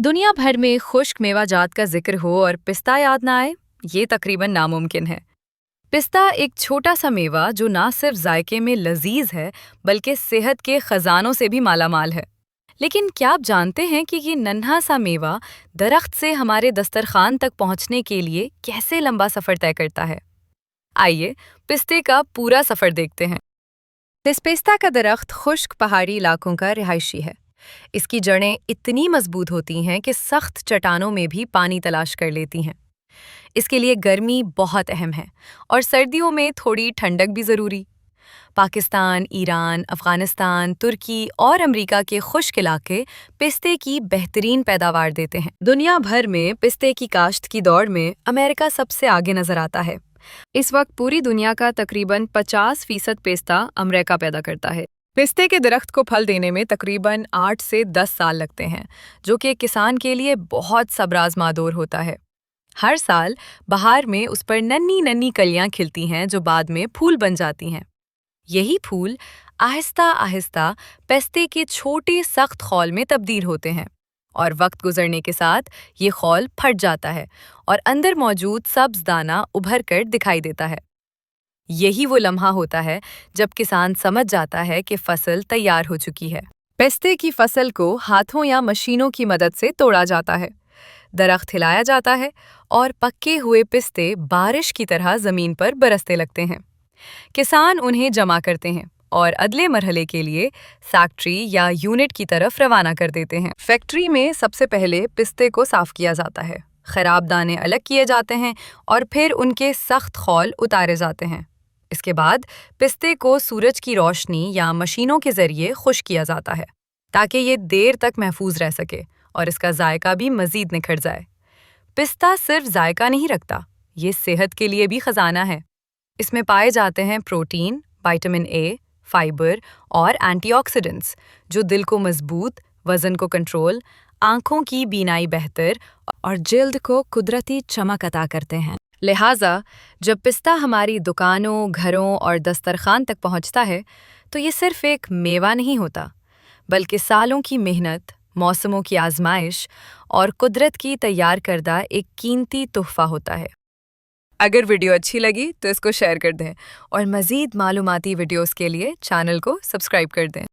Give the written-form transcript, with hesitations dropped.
दुनिया भर में खुश्क मेवाजात का जिक्र हो और पिस्ता याद ना आए, ये तकरीबन नामुमकिन है। पिस्ता एक छोटा सा मेवा जो ना सिर्फ जायके में लजीज है बल्कि सेहत के खजानों से भी मालामाल है। लेकिन क्या आप जानते हैं कि ये नन्हा सा मेवा दरख्त से हमारे दस्तरखान तक पहुंचने के लिए कैसे लंबा सफर तय करता है? आइए पिस्ते का पूरा सफर देखते हैं। पिस्ता का दरख्त खुश्क पहाड़ी इलाकों का रिहायशी है। इसकी जड़ें इतनी मजबूत होती हैं कि सख्त चट्टानों में भी पानी तलाश कर लेती हैं। इसके लिए गर्मी बहुत अहम है और सर्दियों में थोड़ी ठंडक भी ज़रूरी। पाकिस्तान, ईरान, अफ़गानिस्तान, तुर्की और अमेरिका के खुश्क इलाके पिस्ते की बेहतरीन पैदावार देते हैं। दुनिया भर में पिस्ते की काश्त की दौड़ में अमेरिका सबसे आगे नजर आता है। इस वक्त पूरी दुनिया का तकरीबन 50% पिस्ता अमेरिका पैदा करता है। पिस्ते के दरख्त को फल देने में तकरीबन 8 से 10 साल लगते हैं, जो कि एक किसान के लिए बहुत सब्र आज़मादोर होता है। हर साल बहार में उस पर नन्ही नन्ही कलियां खिलती हैं जो बाद में फूल बन जाती हैं। यही फूल आहिस्ता आहिस्ता पिस्ते के छोटे सख्त खौल में तब्दील होते हैं और वक्त गुजरने के साथ ये खौल फट जाता है और अंदर मौजूद सब्ज दाना उभर कर दिखाई देता है। यही वो लम्हा होता है जब किसान समझ जाता है कि फसल तैयार हो चुकी है। पिस्ते की फसल को हाथों या मशीनों की मदद से तोड़ा जाता है। दरख्त हिलाया जाता है और पके हुए पिस्ते बारिश की तरह जमीन पर बरसते लगते हैं। किसान उन्हें जमा करते हैं और अगले मरहले के लिए फैक्ट्री या यूनिट की तरफ रवाना कर देते हैं। फैक्ट्री में सबसे पहले पिस्ते को साफ किया जाता है, खराब दाने अलग किए जाते हैं और फिर उनके सख्त खौल उतारे जाते हैं। इसके बाद पिस्ते को सूरज की रोशनी या मशीनों के जरिए खुश्क किया जाता है ताकि ये देर तक महफूज रह सके और इसका जायका भी मजीद निखर जाए। पिस्ता सिर्फ जायका नहीं रखता, ये सेहत के लिए भी खजाना है। इसमें पाए जाते हैं प्रोटीन, विटामिन ए, फाइबर और एंटीऑक्सीडेंट्स जो दिल को मजबूत, वजन को कंट्रोल, आंखों की बीनाई बेहतर और जिल्द को कुदरती चमक अता करते हैं। लिहाजा जब पिस्ता हमारी दुकानों, घरों और दस्तरखान तक पहुंचता है तो ये सिर्फ एक मेवा नहीं होता, बल्कि सालों की मेहनत, मौसमों की आजमाइश और कुदरत की तैयार करदा एक कीमती तोहफा होता है। अगर वीडियो अच्छी लगी तो इसको शेयर कर दें और मज़ीद मालूमाती वीडियोस के लिए चैनल को सब्सक्राइब कर दें।